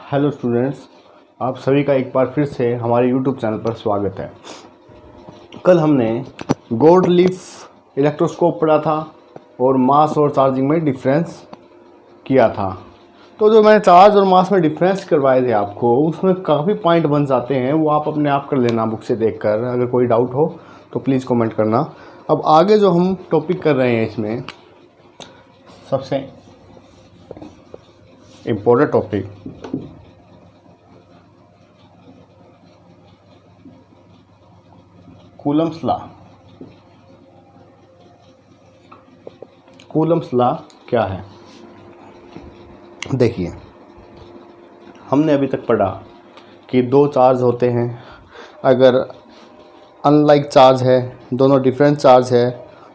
Hello students, आप सभी का एक बार फिर से हमारे यूट्यूब चैनल पर स्वागत है। कल हमने गोल्ड लीफ इलेक्ट्रोस्कोप पढ़ा था और मास और चार्जिंग में डिफरेंस किया था। तो जो मैंने चार्ज और मास में डिफरेंस करवाए थे आपको, उसमें काफ़ी पॉइंट बन जाते हैं, वो आप अपने आप कर लेना बुक से देखकर। अगर कोई डाउट हो तो प्लीज़ कमेंट करना। अब आगे जो हम टॉपिक कर रहे हैं, इसमें सबसे important topic Coulomb's law. Coulomb's law क्या है? देखिए, हमने अभी तक पढ़ा कि दो चार्ज होते हैं। अगर अनलाइक चार्ज है, दोनों डिफरेंट चार्ज है,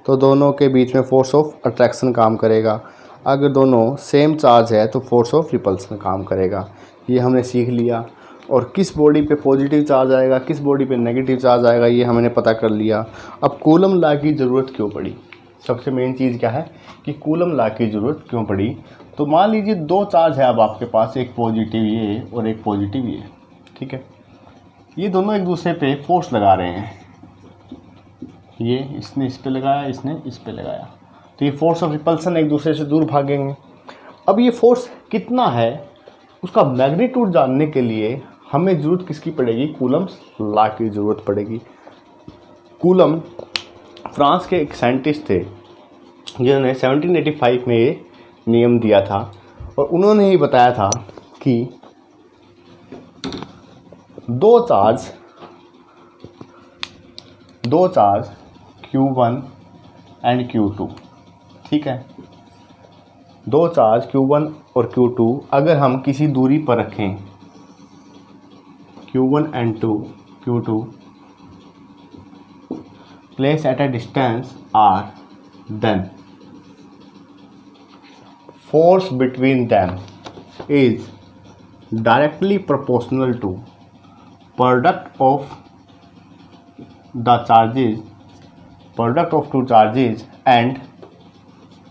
तो दोनों के बीच में फोर्स ऑफ अट्रैक्शन काम करेगा। अगर दोनों सेम चार्ज है तो फोर्स ऑफ रिपल्सन काम करेगा। ये हमने सीख लिया। और किस बॉडी पे पॉजिटिव चार्ज आएगा, किस बॉडी पे नेगेटिव चार्ज आएगा, ये हमने पता कर लिया। अब कूलम लॉ की ज़रूरत क्यों पड़ी? सबसे मेन चीज़ क्या है कि कूलम लॉ की ज़रूरत क्यों पड़ी? तो मान लीजिए दो चार्ज है अब आपके पास, एक पॉजिटिव ये और एक पॉजिटिव ये, ठीक है। ये दोनों एक दूसरे पे फोर्स लगा रहे हैं। ये इसने इस पे लगाया, इसने इस पे लगाया, तो ये फोर्स ऑफ रिपल्सन एक दूसरे से दूर भागेंगे। अब ये फोर्स कितना है, उसका मैग्नीट्यूड जानने के लिए हमें ज़रूरत किसकी पड़ेगी? कूलम्स लॉ की ज़रूरत पड़ेगी। कूलम फ्रांस के एक साइंटिस्ट थे जिन्होंने 1785 में ये नियम दिया था, और उन्होंने ही बताया था कि दो चार्ज Q1 एंड Q2, ठीक है। दो चार्ज Q1 और Q2 अगर हम किसी दूरी पर रखें, Q1 and Q2 placed at a distance R, then force between them is directly proportional to product of two charges and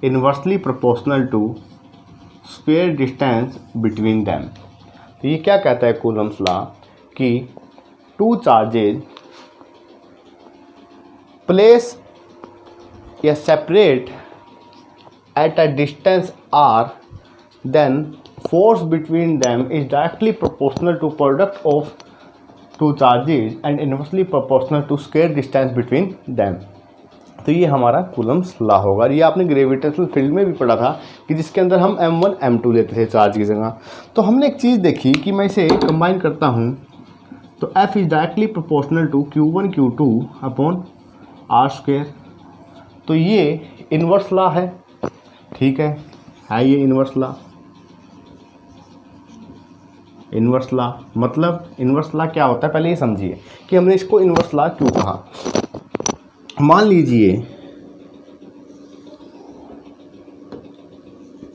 inversely proportional to square distance between them। तो ये क्या कहता है कूलम्स लॉ कि टू चार्जेज प्लेस या separate at a distance r, then force between them is directly proportional to product of two charges and inversely proportional to square distance between them। तो ये हमारा कूलम्स लॉ होगा। ये आपने gravitational field में भी पढ़ा था कि जिसके अंदर हम m1 m2 लेते थे चार्ज की जगह। तो हमने एक चीज़ देखी कि मैं इसे कंबाइन करता हूँ तो F is directly proportional to Q1 Q2 upon R square. तो ये इन्वर्स लॉ है, ठीक है ये इन्वर्स लॉ। इन्वर्स लॉ मतलब इन्वर्स लॉ क्या होता है, पहले ये समझिए कि हमने इसको इन्वर्स लॉ क्यों कहा। मान लीजिए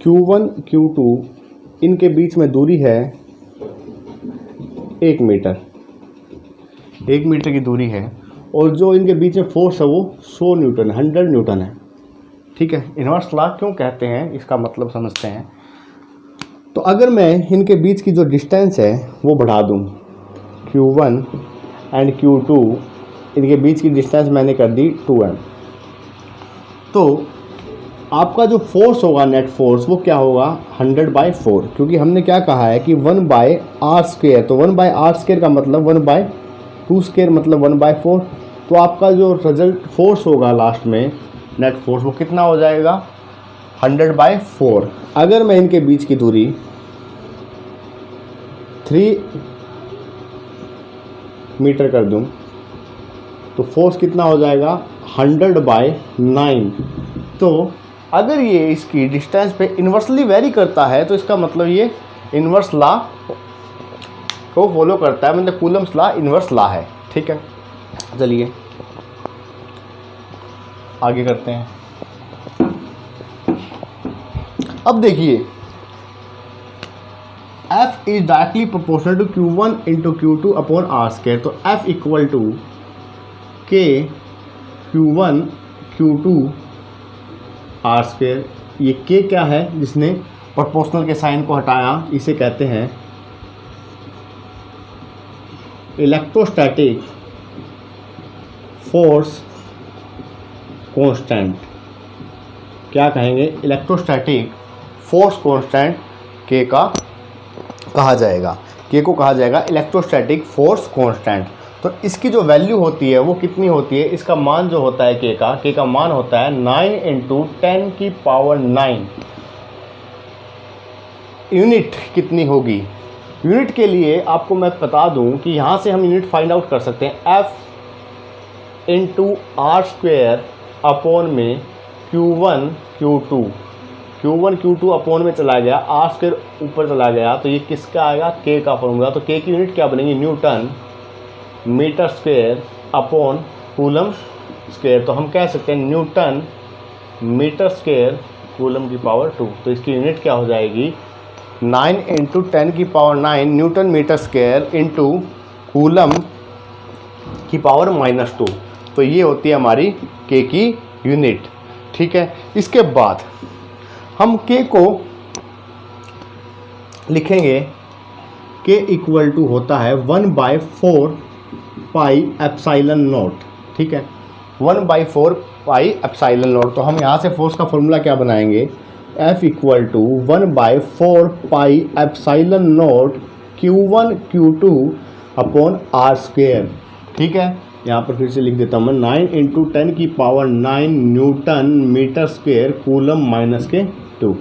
Q1 Q2 इनके बीच में दूरी है 1 मीटर, 1 मीटर की दूरी है, और जो इनके बीच में फोर्स है वो 100 न्यूटन, 100 न्यूटन है, ठीक है। इन्वर्स लॉ क्यों कहते हैं, इसका मतलब समझते हैं। तो अगर मैं इनके बीच की जो डिस्टेंस है वो बढ़ा दूं, Q1 एंड Q2 इनके बीच की डिस्टेंस मैंने कर दी 2m, तो आपका जो फोर्स होगा, नेट फोर्स, वो क्या होगा 100/4, क्योंकि हमने क्या कहा है कि 1/r²। तो 1/r² का मतलब 1/2² मतलब 1/4। तो आपका जो रिजल्ट फोर्स होगा लास्ट में, नेट फोर्स, वो कितना हो जाएगा 100/4। अगर मैं इनके बीच की दूरी 3 मीटर कर दूं तो फोर्स कितना हो जाएगा 100/9। तो अगर ये इसकी डिस्टेंस पे इन्वर्सली वेरी करता है तो इसका मतलब ये इन्वर्स लॉ को फॉलो करता है, मतलब कूलम्स लॉ इन्वर्स लॉ है, ठीक है। चलिए आगे करते हैं। अब देखिए F is directly proportional to Q1 into Q2 upon R square. तो F equal to K Q1 Q2 R square. ये K क्या है, जिसने प्रोपोर्शनल के साइन को हटाया, इसे कहते हैं इलेक्ट्रोस्टैटिक फोर्स कांस्टेंट, क्या कहेंगे, इलेक्ट्रोस्टैटिक फोर्स कांस्टेंट के का कहा जाएगा, के को कहा जाएगा इलेक्ट्रोस्टैटिक फोर्स कांस्टेंट। तो इसकी जो वैल्यू होती है वो कितनी होती है, इसका मान जो होता है के का मान होता है 9 × 10⁹ यूनिट कितनी होगी। यूनिट के लिए आपको मैं बता दूं कि यहाँ से हम यूनिट फाइंड आउट कर सकते हैं, F × r² अपॉन में Q1 Q2 अपॉन में चला गया, r² ऊपर चला गया, तो ये किसका आएगा, के का फॉर्मूला। तो के की यूनिट क्या बनेगी, newton metre square upon coulomb square. तो हम कह सकते हैं न्यूटन मीटर स्क्वायर कूलम की पावर 2। तो इसकी यूनिट क्या हो जाएगी, 9 × 10⁹ newton metre square into coulomb की पावर -2। तो ये होती है हमारी के की यूनिट। ठीक है, इसके बाद हम के को लिखेंगे, के इक्वल टू होता है 1/4 पाई एप्सिलॉन नॉट। ठीक है, 1/4 पाई एप्सिलॉन नॉट। तो हम यहाँ से फोर्स का फॉर्मूला क्या बनाएंगे, F equal to 1/4 pi epsilon naught Q1 Q2 upon r²। ठीक है, यहाँ पर फिर से लिख देता हूँ मैं, 9 × 10⁹ न्यूटन मीटर स्क्वायर कूलम -2।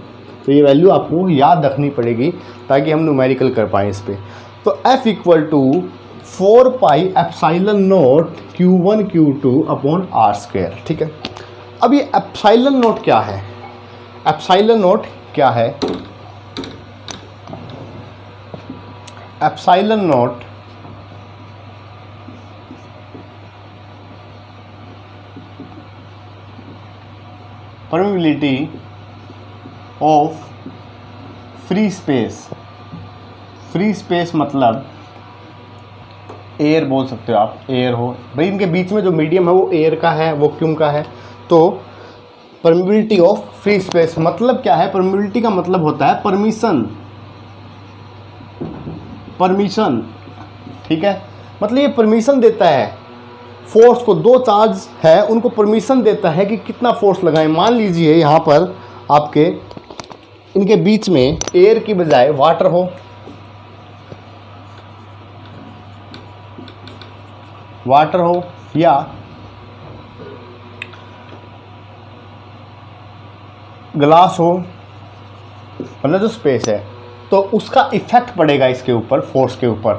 तो ये वैल्यू आपको याद रखनी पड़ेगी ताकि हम न्यूमेरिकल कर पाएँ इस पर। तो F equal to 4 pi epsilon naught Q1 Q2 upon r²। ठीक है, अब ये एप्सिलॉन नॉट क्या है, एप्सिलॉन नॉट क्या है, epsilon not permeability of free space. Free space मतलब एयर बोल सकते हो आप, एयर हो भाई, इनके बीच में जो मीडियम है वो एयर का है, वैक्यूम का है। तो परमिबिलिटी ऑफ फ्री स्पेस मतलब क्या है, परमिबिलिटी का मतलब होता है परमिशन। ठीक है, मतलब ये परमिशन देता है फोर्स को, दो चार्ज है उनको परमिशन देता है कि कितना फोर्स लगाएं। मान लीजिए यहाँ पर आपके इनके बीच में एयर की बजाय वाटर हो या ग्लास हो, मतलब जो स्पेस है, तो उसका इफेक्ट पड़ेगा इसके ऊपर, फोर्स के ऊपर।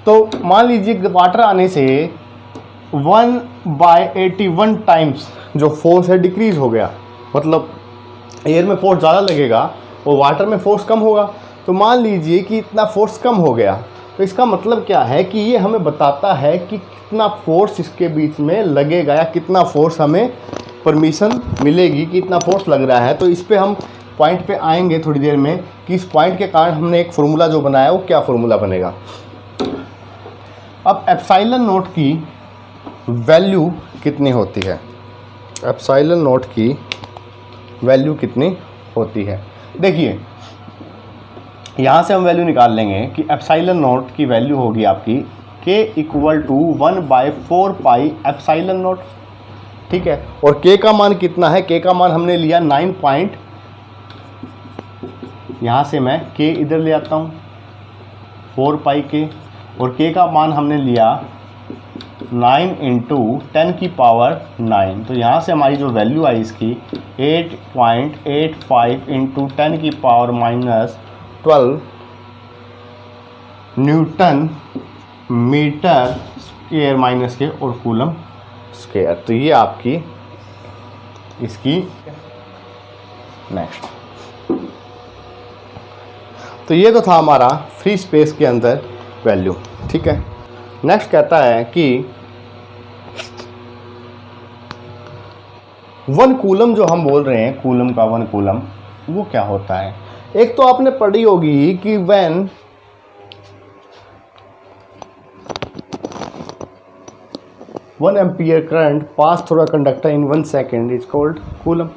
तो मान लीजिए वाटर आने से 1/81 टाइम्स जो फोर्स है डिक्रीज हो गया, मतलब एयर में फोर्स ज़्यादा लगेगा और वाटर में फोर्स कम होगा। तो मान लीजिए कि इतना फोर्स कम हो गया, तो इसका मतलब क्या है कि ये हमें बताता है कि कितना फोर्स इसके बीच में लगेगा या कितना फोर्स हमें परमिशन मिलेगी कि इतना फोर्स लग रहा है। तो इस पे हम पॉइंट पे आएंगे थोड़ी देर में कि इस पॉइंट के कारण हमने एक फार्मूला जो बनाया वो क्या फार्मूला बनेगा। अब एप्सिलॉन नॉट की वैल्यू कितनी होती है, एप्सिलॉन नॉट की वैल्यू कितनी होती है, देखिए यहाँ से हम वैल्यू निकाल लेंगे कि एप्सिलॉन नॉट की वैल्यू होगी आपकी K equal to 1/4 pi epsilon naught. ठीक है, और के का मान कितना है, के का मान हमने लिया 9 यहाँ से मैं के इधर ले आता हूँ 4 पाई के, और के का मान हमने लिया 9 × 10⁹ तो यहाँ से हमारी जो वैल्यू आई इसकी 8.85 × 10⁻12 न्यूटन मीटर स्क्वायर माइनस के और कूलम स्क्वायर। तो ये आपकी इसकी नेक्स्ट, तो ये तो था हमारा फ्री स्पेस के अंदर वैल्यू। ठीक है, नेक्स्ट कहता है कि 1 कूलम जो हम बोल रहे हैं, कूलम का 1 कूलम वो क्या होता है। एक तो आपने पढ़ी होगी कि when one ampere current pass through a conductor in 1 second is called coulomb.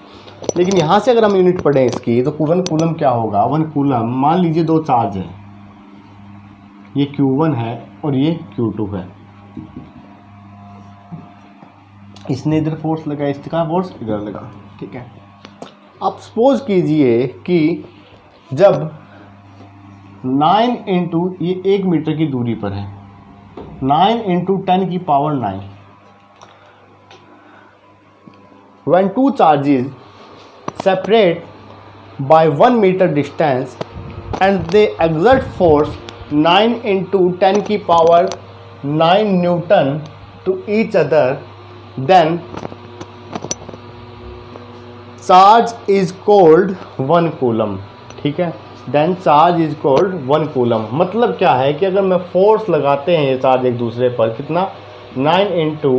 लेकिन यहाँ से अगर हम यूनिट पढ़ें इसकी, तो 1 कूलम क्या होगा, 1 कूलम मान लीजिए 2 चार्ज हैं, ये Q1 है और ये Q2 है। इसने इधर फोर्स लगा, इसका फोर्स इधर लगा, ठीक है। अब सपोज कीजिए कि जब 9 इंटू ये 1 मीटर की दूरी पर है, 9 इंटू 10 की पावर 9, when two charges separate by 1 meter distance and they exert force 9 into 10 की पावर 9 newton to each other, then charge is called 1 coulomb, ठीक है। Then charge is called 1 coulomb. मतलब क्या है कि अगर मैं फोर्स लगाते हैं ये चार्ज एक दूसरे पर, कितना, 9 इंटू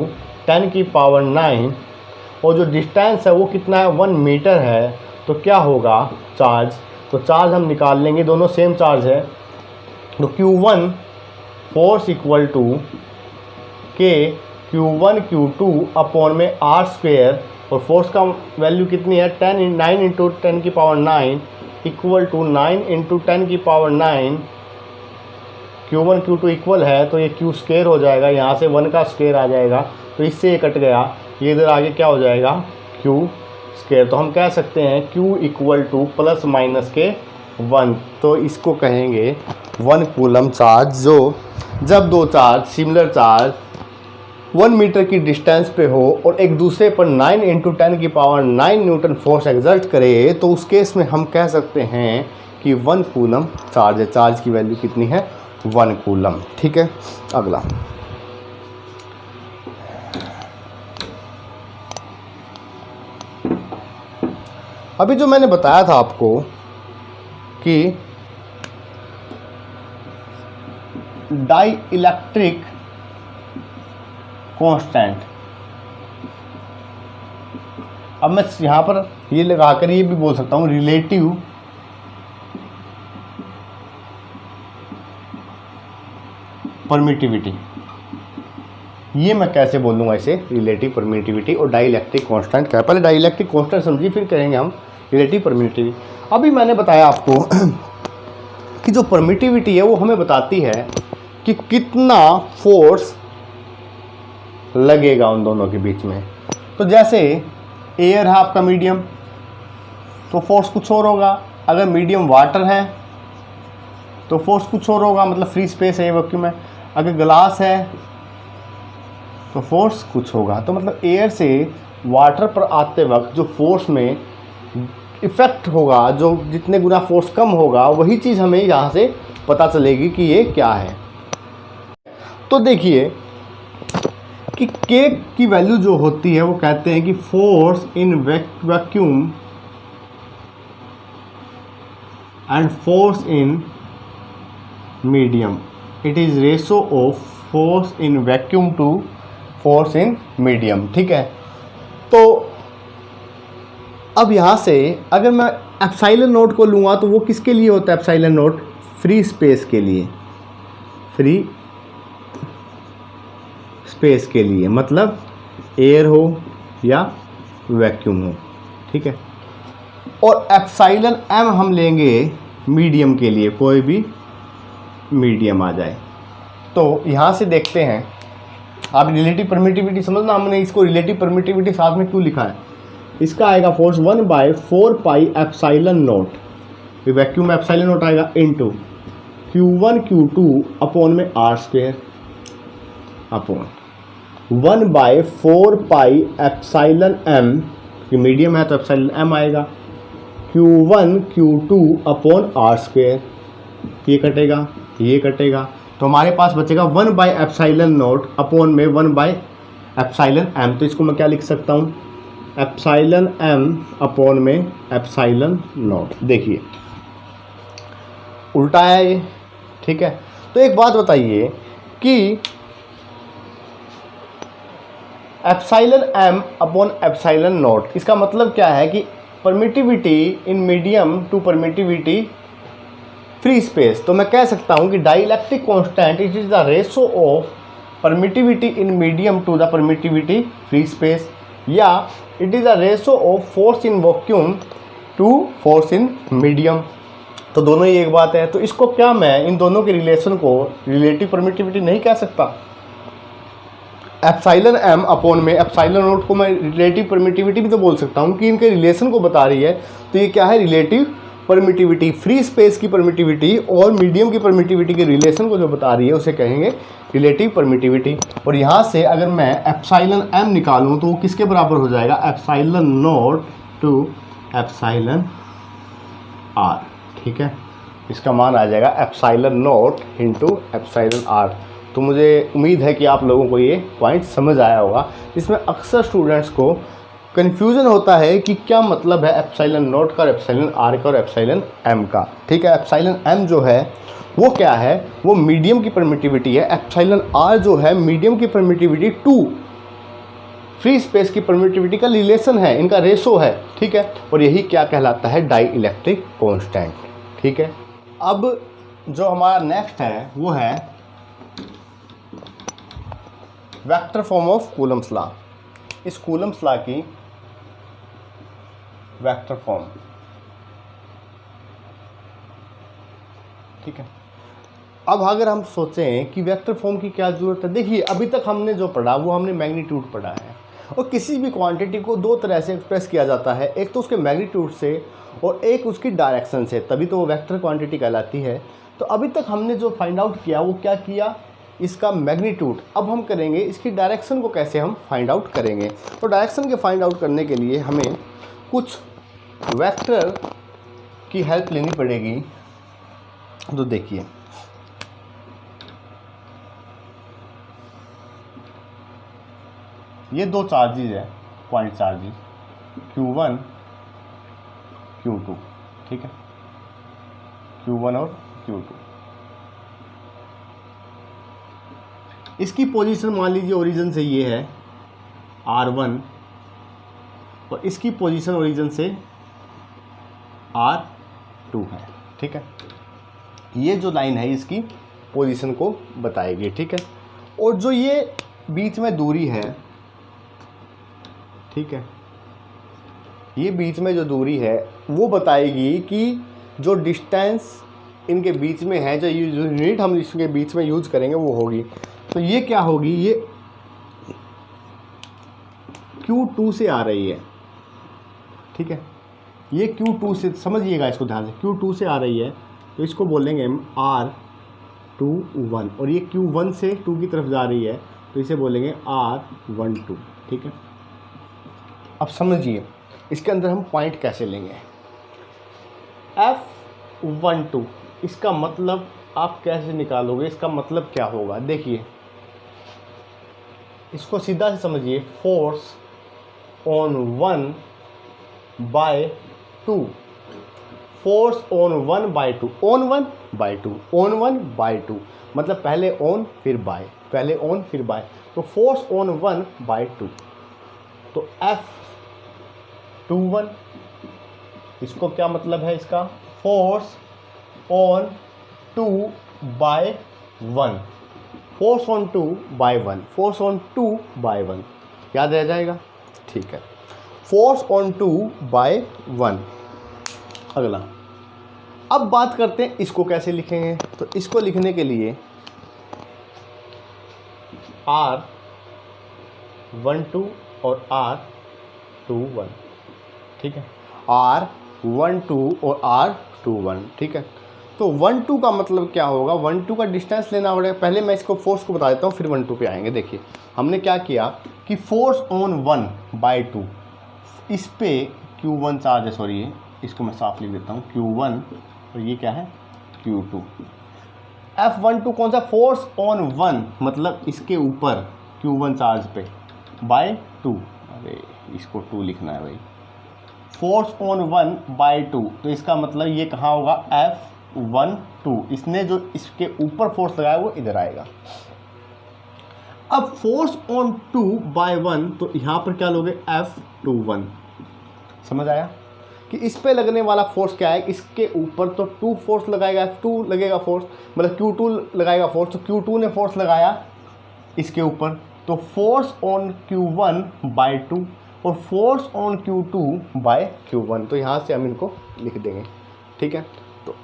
10 की पावर 9, और जो डिस्टेंस है वो कितना है, 1 मीटर है, तो क्या होगा चार्ज, तो चार्ज हम निकाल लेंगे, दोनों सेम चार्ज है। तो Q1 फोर्स इक्वल टू के Q1 Q2 अपॉन में R स्क्वेयर, और फोर्स का वैल्यू कितनी है, 9 इंटू 10 की पावर 9 इक्वल टू 9 इंटू 10 की पावर 9। Q1 Q2 इक्वल है तो ये Q स्क्वेयर हो जाएगा, यहाँ से 1 का स्क्वेयर आ जाएगा, तो इससे ये कट गया, ये इधर आगे क्या हो जाएगा, Q स्क्वेयर। तो हम कह सकते हैं Q equal two plus minus के 1, तो इसको कहेंगे 1 कूलम चार्ज। जो जब दो चार्ज सिमिलर चार्ज 1 मीटर की डिस्टेंस पे हो और एक दूसरे पर 9 इंटू 10 की पावर 9 न्यूटन फोर्स एक्सर्ट करे, तो उस केस में हम कह सकते हैं कि 1 कूलम चार्ज है। चार्ज की वैल्यू कितनी है, 1 कूलम, ठीक है। अगला, अभी जो मैंने बताया था आपको कि डाई इलेक्ट्रिक कांस्टेंट, अब मैं यहाँ पर ये लगाकर ये भी बोल सकता हूँ रिलेटिव परमिटिविटी। ये मैं कैसे बोल दूंगा इसे, रिलेटिव परमिटिविटी और डाई इलेक्ट्रिक कांस्टेंट क्या है। पहले डाई इलेक्ट्रिक कांस्टेंट समझिए, फिर कहेंगे हम रिलेटिव परमिटिविटी। अभी मैंने बताया आपको कि जो परमिटिविटी है वो हमें बताती है कि कितना फोर्स लगेगा उन दोनों के बीच में। तो जैसे एयर है आपका मीडियम, तो फोर्स कुछ और होगा। अगर मीडियम वाटर है तो फोर्स कुछ और होगा, मतलब फ्री स्पेस है, ये वैक्यूम है। अगर ग्लास है तो फोर्स कुछ होगा। तो मतलब एयर से वाटर पर आते वक्त जो फोर्स में इफ़ेक्ट होगा, जो जितने गुना फोर्स कम होगा, वही चीज़ हमें यहाँ से पता चलेगी कि ये क्या है। तो देखिए कि K की वैल्यू जो होती है वो कहते हैं कि force in vacuum and force in medium, it is ratio of force in vacuum to force in medium, ठीक है। तो अब यहाँ से अगर मैं एप्सिलॉन नोट को लूँगा तो वो किसके लिए होता है, एप्सिलॉन नोट फ्री स्पेस के लिए, फ्री स्पेस के लिए, मतलब एयर हो या वैक्यूम हो, ठीक है। और एप्सिलॉन एम हम लेंगे मीडियम के लिए, कोई भी मीडियम आ जाए। तो यहाँ से देखते हैं, आप रिलेटिव परमिटिविटी समझना, हमने इसको रिलेटिव परमिटिविटी साथ में क्यों लिखा है। इसका आएगा force 1/4 pi epsilon naught, vacuum में एप्सिलॉन नोट आएगा, इनटू Q1 Q2 अपॉन में R square upon 1/4 pi epsilon M, कि मीडियम है तो एप्सिलॉन एम आएगा, Q1 Q2 upon R square. ये कटेगा, ये कटेगा, तो हमारे पास बचेगा 1/एप्सिलॉन नोट अपॉन में 1/एप्सिलॉन एम। तो इसको मैं क्या लिख सकता हूँ, एप्सिलॉन एम अपॉन में एप्सिलॉन नोट। देखिए उल्टा है ये, ठीक है। तो एक बात बताइए कि epsilon M upon epsilon naught, इसका मतलब क्या है कि permittivity in medium to permittivity free space. तो मैं कह सकता हूँ कि dielectric constant it is the ratio of permittivity in medium to the permittivity free space, या it is the ratio of force in vacuum to force in medium. तो दोनों ही एक बात है। तो इसको क्या मैं इन दोनों के रिलेशन को रिलेटिव परमिटिविटी नहीं कह सकता? एप्साइलन एम अपॉन में एप्साइलन नोट को मैं रिलेटिव परमिटिविटी भी तो बोल सकता हूँ कि इनके रिलेशन को बता रही है। तो ये क्या है? Relative permittivity. फ्री स्पेस की परमिटिविटी और मीडियम की परमिटिविटी के रिलेशन को जो बता रही है उसे कहेंगे रिलेटिव परमिटिविटी। और यहाँ से अगर मैं एप्साइलन एम निकालूँ तो वो किसके बराबर हो जाएगा? Epsilon naught to epsilon R. ठीक है, इसका मान आ जाएगा epsilon naught into epsilon R. तो मुझे उम्मीद है कि आप लोगों को ये पॉइंट समझ आया होगा। इसमें अक्सर स्टूडेंट्स को कन्फ्यूज़न होता है कि क्या मतलब है एप्साइलन नोट का और एप्साइलन आर का और एप्साइलन एम का। ठीक है, एप्साइलन एम जो है वो क्या है? वो मीडियम की परमिटिविटी है। एप्साइलन आर जो है मीडियम की परमिटिविटी टू फ्री स्पेस की परमिटिविटी का रिलेशन है, इनका रेशो है। ठीक है, और यही क्या कहलाता है? Dielectric constant. ठीक है, अब जो हमारा नेक्स्ट है वो है vector form of Coulomb's law. इस कूलम्स लॉ की वेक्टर फॉर्म। ठीक है, अब अगर हम सोचें कि वेक्टर फॉर्म की क्या ज़रूरत है, देखिए अभी तक हमने जो पढ़ा वो हमने मैग्नीट्यूड पढ़ा है। और किसी भी क्वांटिटी को दो तरह से एक्सप्रेस किया जाता है, एक तो उसके मैग्नीट्यूड से और एक उसकी डायरेक्शन से, तभी तो वो वेक्टर क्वांटिटी कहलाती है। तो अभी तक हमने जो फाइंड आउट किया वो क्या किया? इसका मैग्नीट्यूड। अब हम करेंगे इसकी डायरेक्शन को कैसे हम फाइंड आउट करेंगे। तो डायरेक्शन के फाइंड आउट करने के लिए हमें कुछ वेक्टर की हेल्प लेनी पड़ेगी। तो देखिए ये दो चार्जेज है, पॉइंट चार्जेज Q1 Q2। ठीक है, Q1 और Q2। इसकी पोजीशन मान लीजिए ओरिजिन से ये है R1 और इसकी पोजीशन ओरिजिन से R2 है। ठीक है, ये जो लाइन है इसकी पोजीशन को बताएगी। ठीक है, और जो ये बीच में दूरी है, ठीक है, ये बीच में जो दूरी है वो बताएगी कि जो डिस्टेंस इनके बीच में है, जो यूनिट हम इसके बीच में यूज करेंगे वो होगी। तो ये क्या होगी? ये Q2 से आ रही है। ठीक है, ये Q2 से, समझिएगा इसको ध्यान से, Q2 से आ रही है तो इसको बोलेंगे हम R21। और ये Q1 से 2 की तरफ जा रही है तो इसे बोलेंगे R12। ठीक है, अब समझिए इसके अंदर हम पॉइंट कैसे लेंगे। F12 इसका मतलब आप कैसे निकालोगे? इसका मतलब क्या होगा? देखिए इसको सीधा से समझिए, force on 1/2, force on 1/2, on 1/2, on 1/2 मतलब पहले ऑन फिर बाय, पहले ऑन फिर बाय, तो फोर्स ऑन 1/2। तो F21 इसको क्या मतलब है? इसका force on 2/1, force on 2/1, force on 2/1 याद रह जाएगा। ठीक है, फोर्स ऑन 2/1। अगला, अब बात करते हैं इसको कैसे लिखेंगे। तो इसको लिखने के लिए R12 और R21। ठीक है, R12 और R21। ठीक है, तो 1-2 का मतलब क्या होगा? 1-2 का डिस्टेंस लेना पड़ेगा। पहले मैं इसको फोर्स को बता देता हूँ फिर 1-2 पे आएंगे। देखिए हमने क्या किया कि फोर्स ऑन 1/2, इस पे Q1 चार्ज है, सॉरी इसको मैं साफ लिख देता हूँ, Q1 और ये क्या है Q2। F12 कौन सा? फोर्स ऑन 1 मतलब इसके ऊपर Q1 चार्ज पे /2, अरे इसको 2 लिखना है भाई, फोर्स ऑन 1/2, तो इसका मतलब ये कहाँ होगा? F12। इसने जो इसके ऊपर फोर्स लगाया वो इधर आएगा। अब फोर्स ऑन 2/1 तो यहाँ पर क्या लोगे? F21। समझ आया कि इस पे लगने वाला फोर्स क्या है? इसके ऊपर तो 2 फोर्स लगाएगा, F2 लगेगा फोर्स, मतलब Q2 लगाएगा फोर्स, तो Q2 ने फोर्स लगाया इसके ऊपर, तो फोर्स ऑन Q1/2 और फोर्स ऑन Q2/Q1। तो यहाँ से हम इनको लिख देंगे। ठीक है, तो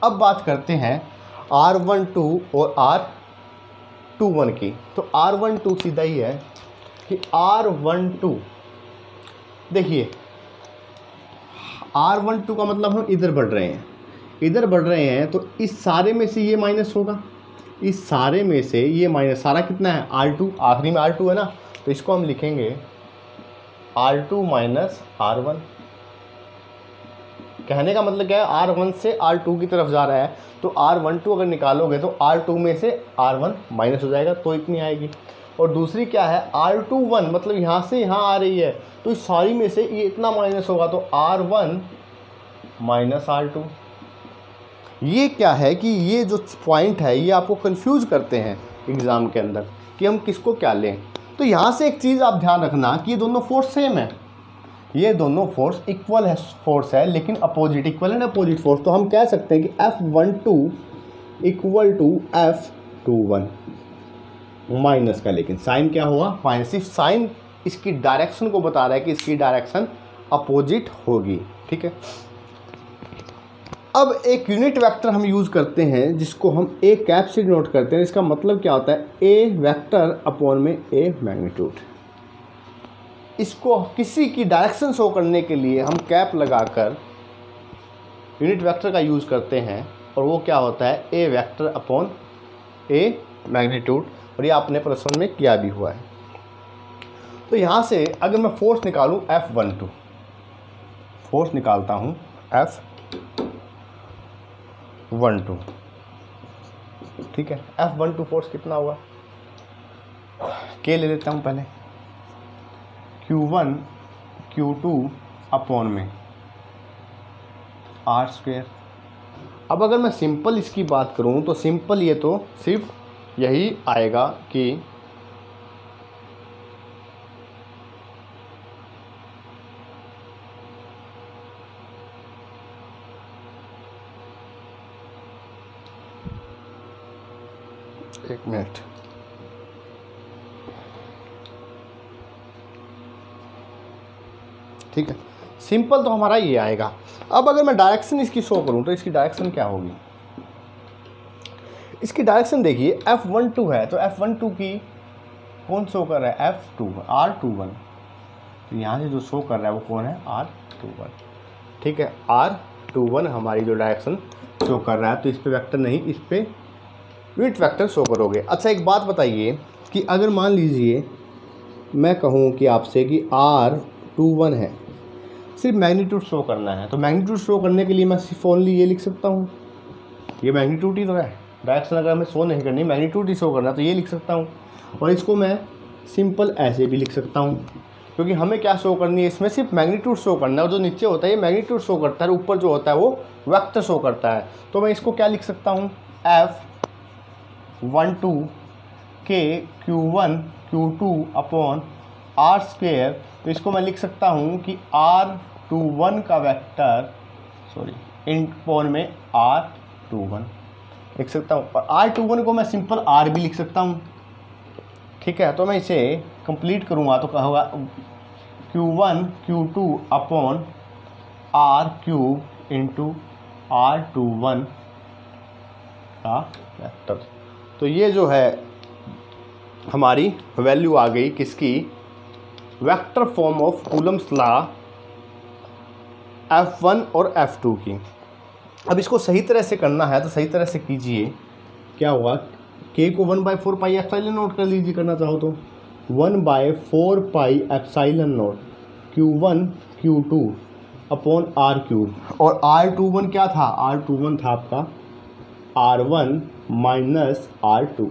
अब बात करते हैं R12 और R21 की। तो R12 सीधा ही है कि R12, देखिए R12 का मतलब हम इधर बढ़ रहे हैं, इधर बढ़ रहे हैं, तो इस सारे में से ये माइनस होगा, इस सारे में से ये माइनस, सारा कितना है R2, आखिरी में R2 है ना, तो इसको हम लिखेंगे R2 माइनस R1। कहने का मतलब क्या है, R1 से R2 की तरफ जा रहा है, तो R12 अगर निकालोगे तो R2 में से R1 माइनस हो जाएगा, तो इतनी आएगी। और दूसरी क्या है R21, मतलब यहाँ से यहाँ आ रही है, तो इस सारी में से ये इतना माइनस होगा, तो R1 माइनस R2। ये क्या है कि ये जो पॉइंट है ये आपको कंफ्यूज करते हैं एग्ज़ाम के अंदर कि हम किसको क्या लें। तो यहाँ से एक चीज़ आप ध्यान रखना कि ये दोनों फोर्स सेम है, ये दोनों फोर्स इक्वल है, फोर्स है लेकिन opposite, equal and opposite force. तो हम कह सकते हैं कि F12 equal to F21 minus का, लेकिन साइन क्या हुआ माइनस, सिर्फ साइन इसकी डायरेक्शन को बता रहा है कि इसकी डायरेक्शन अपोजिट होगी, ठीक है। अब एक यूनिट वेक्टर हम यूज़ करते हैं जिसको हम ए कैप से डिनोट करते हैं। इसका मतलब क्या होता है, ए वेक्टर अपॉन में ए मैग्नीट्यूड। इसको किसी की डायरेक्शन शो करने के लिए हम कैप लगाकर यूनिट वेक्टर का यूज़ करते हैं, और वो क्या होता है ए वेक्टर अपॉन ए मैग्नीट्यूड, और ये आपने प्लस वन में किया भी हुआ है। तो यहाँ से अगर मैं फोर्स निकालूँ F12, फोर्स निकालता हूँ F12, ठीक है। F12 फोर्स कितना हुआ, के ले लेता हूँ पहले, Q1 Q2 अपॉन में R²। अब अगर मैं सिंपल इसकी बात करूँ तो सिंपल ये तो सिर्फ यही आएगा कि एक मिनट, ठीक है, सिंपल तो हमारा ये आएगा। अब अगर मैं डायरेक्शन इसकी शो करूं तो इसकी डायरेक्शन क्या होगी, इसकी डायरेक्शन देखिए F12 है, तो F12 की कौन शो कर रहा है F2 R21, तो यहाँ से जो शो कर रहा है वो कौन है R21, ठीक है। R21 हमारी जो डायरेक्शन शो कर रहा है, तो इस पे वेक्टर नहीं, इस पे यूनिट वेक्टर शो करोगे। अच्छा एक बात बताइए कि अगर मान लीजिए मैं कहूँ कि आपसे कि R21 है, सिर्फ मैग्नीट्यूड शो करना है, तो मैग्नीट्यूड शो करने के लिए मैं सिर्फ ओनली ये लिख सकता हूँ, ये मैग्नीट्यूड ही तो है, डायरेक्शन अगर हमें शो नहीं करनी, मैग्नीट्यूड ही शो करना है, तो ये लिख सकता हूँ। और इसको मैं सिंपल ऐसे भी लिख सकता हूँ, क्योंकि हमें क्या शो करनी है, इसमें सिर्फ मैग्नीट्यूड शो करना है, और जो नीचे होता है ये मैग्नीट्यूड शो करता है, ऊपर जो होता है वो वेक्टर शो करता है। तो मैं इसको क्या लिख सकता हूँ, F12 के Q1 Q2 अपॉन R²। तो इसको मैं लिख सकता हूँ कि R21 का वेक्टर, सॉरी इन अपॉन में R21 लिख सकता हूँ, और R21 को मैं सिंपल R भी लिख सकता हूँ, ठीक है। तो मैं इसे कंप्लीट करूँगा तो क्या होगा, Q1 Q2 upon R³ into R21 का वेक्टर। तो ये जो है हमारी वैल्यू आ गई किसकी, vector form of Coulomb's law F1 और F2 की। अब इसको सही तरह से करना है तो सही तरह से कीजिए, क्या हुआ, K को 1/4 पाई एप्सिलॉन नोट कर लीजिए, करना चाहो तो 1/4 pi epsilon note Q1 Q2 upon R³, और R21 क्या था, R21 था आपका R1 माइनस R2।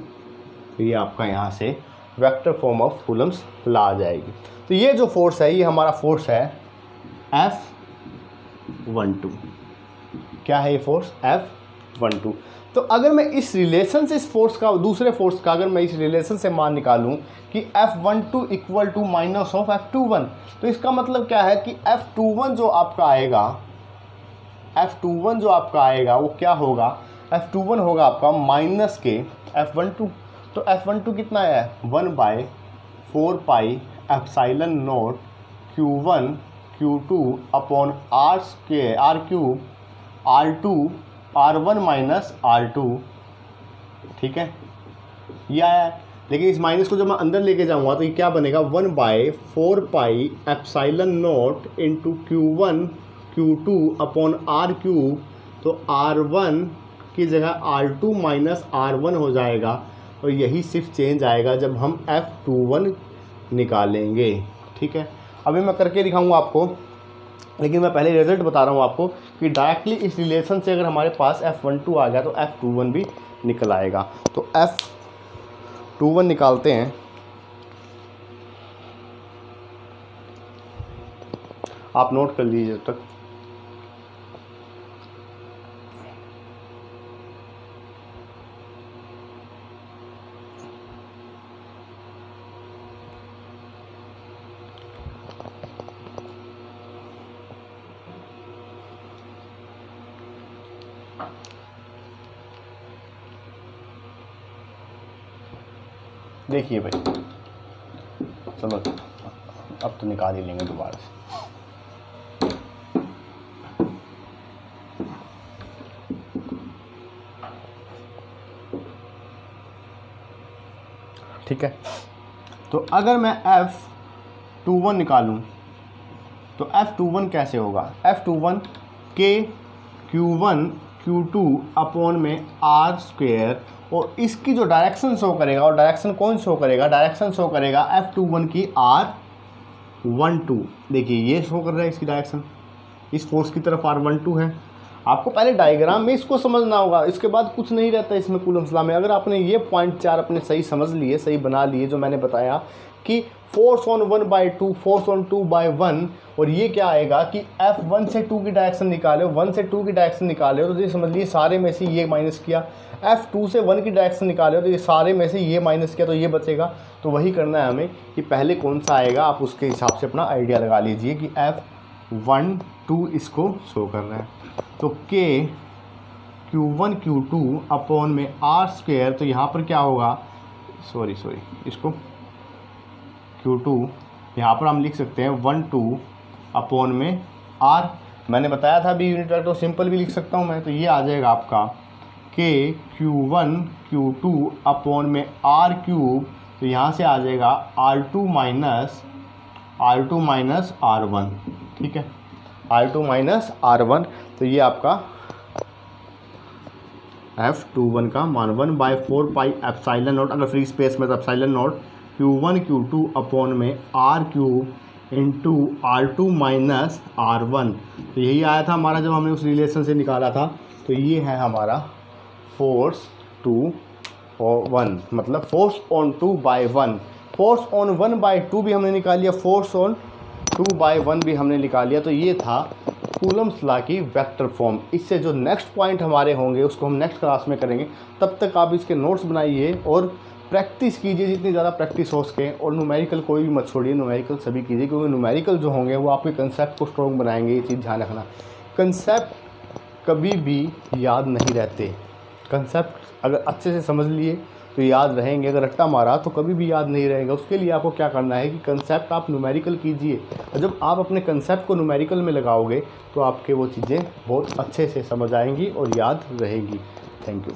तो ये आपका यहाँ से vector form of Coulomb's law आ जाएगी। तो ये जो फोर्स है ये हमारा फोर्स है F12, क्या है ये फोर्स F12। तो अगर मैं इस रिलेशन से इस फोर्स का, दूसरे फोर्स का अगर मैं इस रिलेशन से मान निकालूं कि F12 equal to minus of F21, तो इसका मतलब क्या है कि F21 जो आपका आएगा, F21 जो आपका आएगा वो क्या होगा, F21 होगा आपका माइनस के F12। तो F12 कितना है, 1/4 pi epsilon note Q1 Q2 upon R² R³ R2 R1 minus R2, ठीक है, ये आया है। लेकिन इस माइनस को जब मैं अंदर लेके जाऊंगा तो ये क्या बनेगा, 1/4πε0 into Q1 Q2 upon R3। तो R1 की जगह R2 माइनस R1 हो जाएगा, और यही सिर्फ चेंज आएगा जब हम F21 निकालेंगे, ठीक है। अभी मैं करके दिखाऊंगा आपको, लेकिन मैं पहले रिजल्ट बता रहा हूँ आपको कि डायरेक्टली इस रिलेशन से अगर हमारे पास F12 आ गया तो F21 भी निकल आएगा। तो F21 निकालते हैं। आप नोट कर लीजिए जब तक। देखिए भाई, चलो अब तो निकाल ही लेंगे दोबारा से। ठीक है, तो अगर मैं F21 निकालूं तो F21 कैसे होगा, F21 के Q1 Q2 अपॉन में R², और इसकी जो डायरेक्शन शो करेगा, और डायरेक्शन कौन शो करेगा, डायरेक्शन शो करेगा F21 की R12। देखिए ये शो कर रहा है इसकी डायरेक्शन, इस फोर्स की तरफ R12 है। आपको पहले डायग्राम में इसको समझना होगा, इसके बाद कुछ नहीं रहता इसमें कूलम्स लॉ में। अगर आपने ये पॉइंट 4 अपने सही समझ लिए, सही बना लिए, जो मैंने बताया कि फोर्स ऑन 1/2, फोर्स ऑन 2/1, और ये क्या आएगा कि F1 से 2 की डायरेक्शन निकाले, 1 से 2 की डायरेक्शन निकाले तो ये समझ लीजिए सारे में से ये माइनस किया, F2 से 1 की डायरेक्शन निकाले तो ये सारे में से ये माइनस किया, तो ये बचेगा। तो वही करना है हमें कि पहले कौन सा आएगा, आप उसके हिसाब से अपना आइडिया लगा लीजिए कि F12 इसको शो कर रहा है। तो K Q1 Q2 अपॉन में R², तो यहाँ पर क्या होगा, सॉरी इसको Q2 यहाँ पर हम लिख सकते हैं 1/2 अपॉन में R। मैंने बताया था अभी यूनिट वेक्टर सिंपल भी लिख सकता हूँ मैं, तो ये आ जाएगा आपका K Q1 Q2 अपॉन में R³। तो यहाँ से आ जाएगा R2 माइनस R1, ठीक है, R2 माइनस R1। तो ये आपका F21 का मान 1/4πε0, अगर फ्री स्पेस में तो ε0 Q1 Q2 अपॉन में R³ into R2 minus R1। तो यही आया था हमारा जब हमने उस रिलेशन से निकाला था। तो ये है हमारा फोर्स 2/1, मतलब फोर्स ऑन 2/1। फोर्स ऑन 1/2 भी हमने निकाल लिया, फोर्स ऑन 2/1 भी हमने निकाल लिया। तो ये था कूलम्स लॉ की वेक्टर फॉर्म। इससे जो नेक्स्ट पॉइंट हमारे होंगे उसको हम नेक्स्ट क्लास में करेंगे। तब तक आप इसके नोट्स बनाइए और प्रैक्टिस कीजिए, जितनी ज़्यादा प्रैक्टिस हो सके। और न्यूमेरिकल कोई भी मत छोड़िए, न्यूमेरिकल सभी कीजिए, क्योंकि न्यूमेरिकल जो होंगे वो आपके कंसेप्ट को स्ट्रॉन्ग बनाएंगे। ये चीज़ ध्यान रखना, कंसेप्ट कभी भी याद नहीं रहते। कंसेप्ट अगर अच्छे से समझ लिए तो याद रहेंगे, अगर रट्टा मारा तो कभी भी याद नहीं रहेगा। उसके लिए आपको क्या करना है कि कंसेप्ट आप न्यूमेरिकल कीजिए, और जब आप अपने कंसेप्ट को न्यूमेरिकल में लगाओगे तो आपके वो चीज़ें बहुत अच्छे से समझ आएंगी और याद रहेंगी। Thank you.